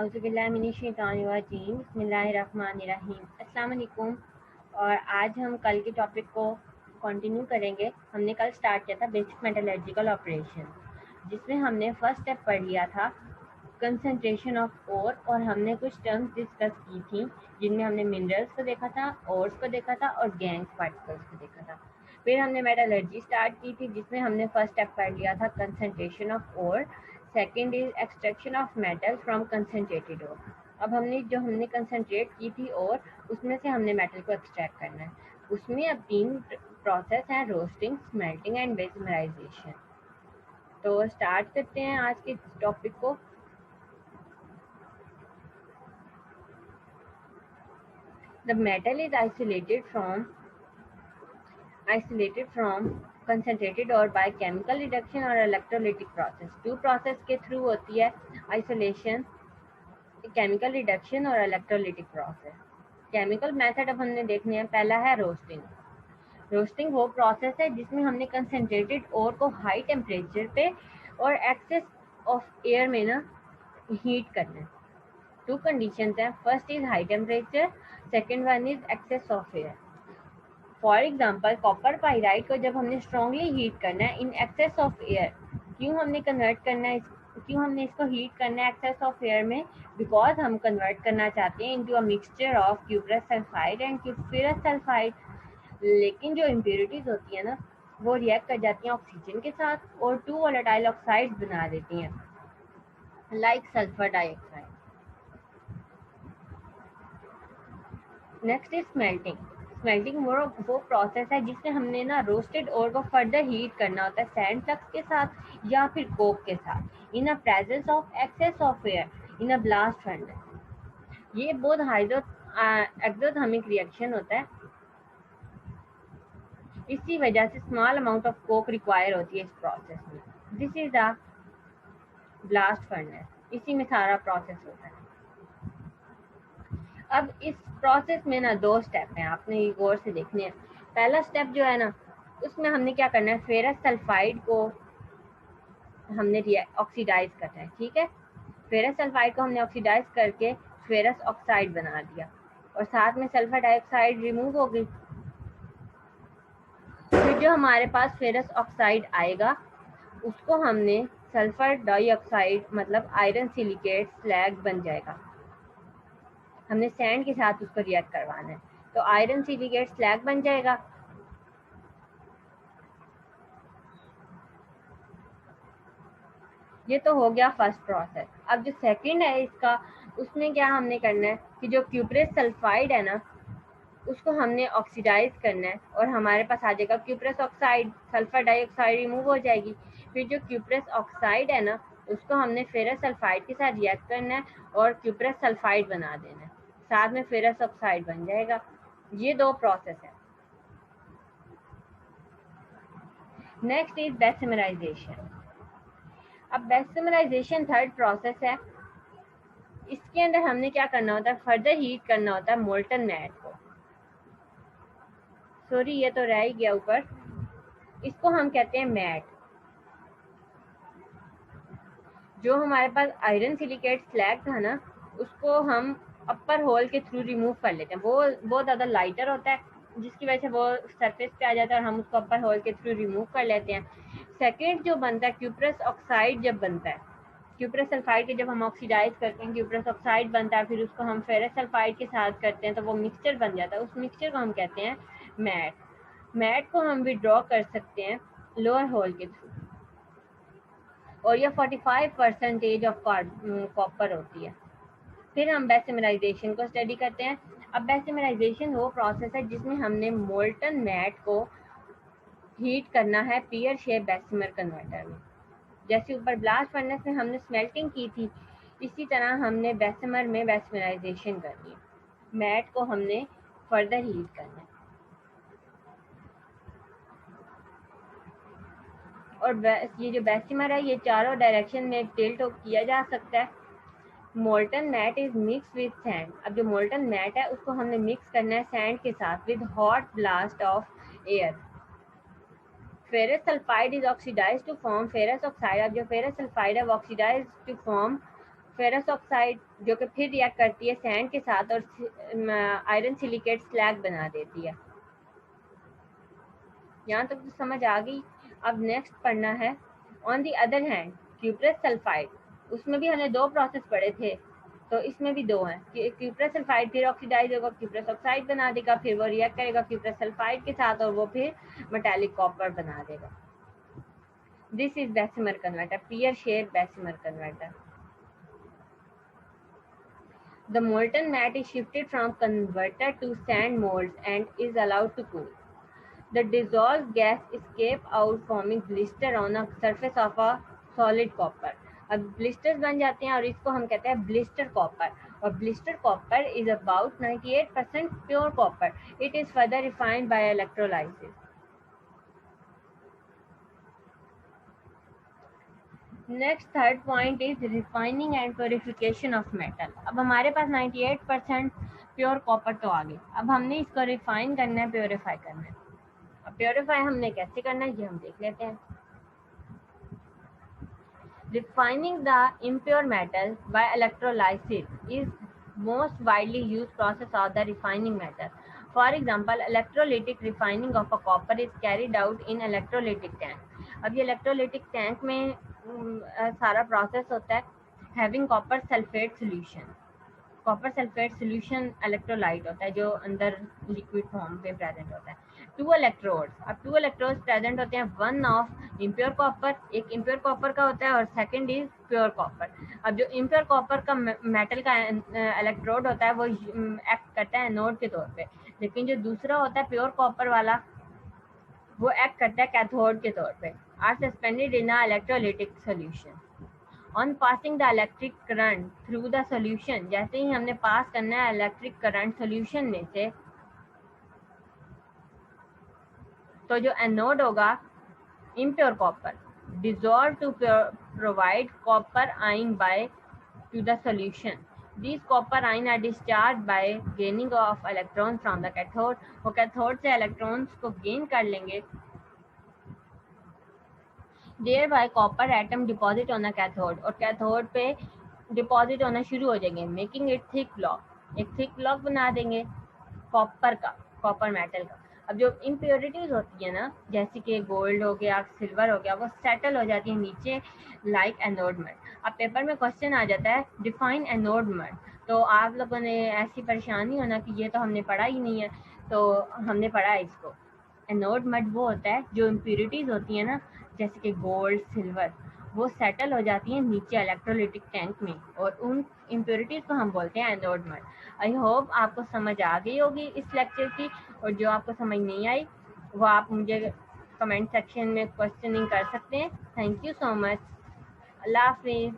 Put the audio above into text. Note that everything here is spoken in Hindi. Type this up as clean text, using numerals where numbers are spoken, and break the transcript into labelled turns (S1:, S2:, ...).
S1: औज़ुबिल्लाहिमिनश्शैतानिर्रजीम बिस्मिल्लाहिर्रहमानिर्रहीम। अस्सलाम वालेकुम। और आज हम कल के टॉपिक को कंटिन्यू करेंगे। हमने कल स्टार्ट किया था बेसिक मेटलर्जिकल ऑपरेशन, जिसमें हमने फर्स्ट स्टेप पढ़ लिया था कंसंट्रेशन ऑफ ओर, और हमने कुछ टर्म्स डिस्कस की थी जिनमें हमने मिनरल्स को देखा था, ओर्स को देखा था और गैंग्स पार्टिकल्स को देखा था। फिर हमने मेटलर्जी स्टार्ट की थी जिसमें हमने फर्स्ट स्टेप पढ़ लिया था concentration of ore. Second is extraction of metal from concentrated ore. अब हमने कंसनट्रेट की थी और उसमें से हमने मेटल को एक्सट्रैक्ट करना है। उसमें अब 3 प्रोसेस हैं, रोस्टिंग, स्मेल्टिंग एंड बेसमराइजेशन। तो स्टार्ट करते हैं आज के टॉपिक को। The metal is isolated from concentrated ore by chemical reduction or electrolytic process. 2 process के थ्रू होती है आइसोलेशन, केमिकल रिडक्शन और इलेक्ट्रोलिटिक प्रोसेस। केमिकल मेथड अब हमने देखने हैं। पहला है रोस्टिंग। रोस्टिंग वो प्रोसेस है जिसमें हमने कंसनट्रेटेड ओर को हाई टेम्परेचर पे और एक्सेस ऑफ एयर में ना हीट करना है। 2 कंडीशंस हैं, first is high temperature, second one is excess of air. For example copper pyrite को जब हमने स्ट्रांगली हीट करना है इन एक्सेस ऑफ एयर, क्यों हमने इसको हीट करना है एक्सेस ऑफ एयर में? बिकॉज हम कन्वर्ट करना चाहते हैं into a mixture of cuprous sulphide and ferrous sulphide. लेकिन जो इम्प्योरिटीज होती है ना, वो रिएक्ट कर जाती हैं ऑक्सीजन के साथ और 2 वोलेटाइल ऑक्साइड्स बना देती हैं, like sulphur dioxide. Next is smelting. Smelting वो प्रोसेस है जिसमें हमने ना रोस्टेड ओर को फर्दर हीट करना होता है सैंड फ्लक्स के साथ या फिर कोक के साथ in a presence of excess of air in a blast furnace. ये बहुत एक्सोथर्मिक रिएक्शन होता है। इसी वजह से small amount of coke require होती है इस प्रोसेस में। This is the blast furnace. इसी में सारा प्रोसेस होता है। अब इस प्रोसेस में ना 2 स्टेप हैं, आपने ये गौर से देखने हैं। पहला स्टेप जो है ना, उसमें हमने क्या करना है, फेरस सल्फाइड को हमने ऑक्सीडाइज करना है। ठीक है, फेरस सल्फाइड को हमने ऑक्सीडाइज करके फेरस ऑक्साइड बना दिया और साथ में सल्फर डाइऑक्साइड रिमूव हो गई। फिर जो हमारे पास फेरस ऑक्साइड आएगा उसको हमने सल्फर डाइऑक्साइड मतलब आयरन सिलिकेट स्लैग बन जाएगा। हमने सैंड के साथ उसको रिएक्ट करवाना है तो आयरन सिलिकेट स्लैग बन जाएगा। ये तो हो गया फर्स्ट प्रोसेस। अब जो सेकंड है इसका, उसमें क्या हमने करना है कि जो क्यूप्रस सल्फाइड है ना, उसको हमने ऑक्सीडाइज करना है और हमारे पास आ जाएगा cuprous oxide, sulphur dioxide remove हो जाएगी। फिर जो क्यूप्रस ऑक्साइड है ना, उसको हमने फेरस सल्फाइड के साथ रिएक्ट करना है और क्यूप्रस सल्फाइड बना देना है, साथ में फेरस ऑक्साइड बन जाएगा। ये 2 प्रोसेस है। Next is Bessemerisation. अब बेसिमराइजेशन थर्ड प्रोसेस है। इसके अंदर हमने क्या करना होता है, फर्दर हीट करना होता है मोल्टन मैट को। सॉरी, ये तो रह ही गया ऊपर। इसको हम कहते हैं मैट। जो हमारे पास आयरन सिलिकेट स्लैग था ना, उसको हम अपर होल के थ्रू रिमूव कर लेते हैं। वो बहुत ज़्यादा लाइटर होता है जिसकी वजह से वो सरफेस पे आ जाता है और हम उसको अपर होल के थ्रू रिमूव कर लेते हैं। सेकेंड जो बनता है क्यूप्रस ऑक्साइड, जब बनता है क्यूप्रस सल्फाइड के, जब हम ऑक्सीडाइज करते हैं क्यूप्रस ऑक्साइड बनता है, फिर उसको हम फेरस सल्फाइड के साथ करते हैं तो वो मिक्सचर बन जाता है। उस मिक्सचर को हम कहते हैं मैट। मैट को हम विड्रॉ कर सकते हैं लोअर होल के थ्रू और ये 45% ऑफ कॉपर होती है। फिर हम बेसिमराइजेशन को स्टडी करते हैं। अब बेसिमराइजेशन वो प्रोसेस है जिसमें हमने मोल्टन मैट को हीट करना है पियर शेप बेसिमर कन्वर्टर में। जैसे ऊपर ब्लास्ट फर्नेस में हमने स्मेल्टिंग की थी, इसी तरह हमने बेसिमर में बेसिमराइजेशन करनी है। मैट को हमने फर्दर हीट करना है और ये जो बेसिमर है ये चारों डायरेक्शन में टिल्ट किया जा सकता है। Molten matte is mix with sand. अब जो मोल्टन मैट है उसको हमने मिक्स करना है सैंड के साथ with hot blast of air. Ferrous sulphide is oxidise to form ferrous oxide. अब जो फेरस सल्फाइड है वो oxidise to form ferrous oxide जो कि फिर रिएक्ट करती है सैंड के साथ और आयरन सिलिकेट स्लैग बना देती है। यहाँ तक तो समझ आ गई। अब नेक्स्ट पढ़ना है on the other hand cuprous sulphide. उसमें भी हमने दो प्रोसेस पढ़े थे, तो इसमें भी दो हैं। क्यूप्रस सल्फाइड फिर ऑक्सीडाइज होगा, क्यूप्रस ऑक्साइड बना देगा, फिर वो रिएक्ट करेगा क्यूप्रस सल्फाइड के साथ और वो फिर मेटालिक कॉपर बना देगा। This is Bessemer converter, peer shape Bessemer converter. The molten matte is shifted from converter to sand molds and is allowed to cool. The dissolved gas escape out forming blister on a surface of a solid copper. अब ब्लिस्टर्स बन जाते हैं और इसको हम कहते हैं ब्लिस्टर कॉपर। और blister copper is about 98% pure copper. It is further refined by electrolysis. Next third point is refining and purification of metal. अब हमारे पास 98% प्योर कॉपर तो आ गई, अब हमने इसको रिफाइन करना है, प्योरीफाई करना है। अब प्योरीफाई हमने कैसे करना है ये हम देख लेते हैं। Refining the impure metal by electrolysis is most widely used process of the refining method. For example, electrolytic refining of a copper is carried out in electrolytic tank. अब ये electrolytic tank में सारा process होता है having copper sulfate solution. Copper sulphate solution electrolyte होता है जो अंदर लिक्विड फॉर्म में प्रेजेंट होता है। टू इलेक्ट्रोड्स, अब टू इलेक्ट्रोड्स प्रेजेंट होते हैं, वन ऑफ इम्प्योर कॉपर, एक इम्प्योर कॉपर का होता है और सेकंड इज प्योर कॉपर। अब जो इम्प्योर कॉपर का मेटल का इलेक्ट्रोड होता है वो एक्ट करता है एनोड के तौर पे, लेकिन जो दूसरा होता है प्योर कॉपर वाला वो एक्ट करता है कैथोड के तौर पे। Are suspended in a electrolytic solution. On passing the electric current through the solution, जैसे ही हमने पास करना है इलेक्ट्रिक करंट सॉल्यूशन में से, तो जो एनोड होगा impure copper dissolve to provide copper ion by to the solution. These copper ion are discharged by gaining of electrons from the cathode. वो कैथोड से इलेक्ट्रॉन्स को गेन कर लेंगे, thereby copper atom deposit on the cathode, और कैथोड पे डिपॉजिट होना शुरू हो जाएंगे, मेकिंग इट थिक ब्लॉक, एक थिक ब्लॉक बना देंगे कॉपर का, कॉपर मेटल का। अब जो इम्प्योरिटीज होती है ना, जैसे कि गोल्ड हो गया, सिल्वर हो गया, वो सेटल हो जाती है नीचे लाइक एनोड मड। अब पेपर में क्वेश्चन आ जाता है डिफाइन एनोड मड, तो आप लोगों ने ऐसी परेशानी होना कि ये तो हमने पढ़ा ही नहीं है, तो हमने पढ़ा है इसको। एनोड मड वो होता है जो इम्प्योरिटीज होती है ना, जैसे कि गोल्ड सिल्वर, वो सेटल हो जाती हैं नीचे इलेक्ट्रोलाइटिक टैंक में, और उन इम्प्योरिटीज को हम बोलते हैं एनोड मड। आई होप आपको समझ आ गई होगी इस लेक्चर की, और जो आपको समझ नहीं आई वो आप मुझे कमेंट सेक्शन में क्वेश्चनिंग कर सकते हैं। Thank you so much. अल्लाह हाफिज़।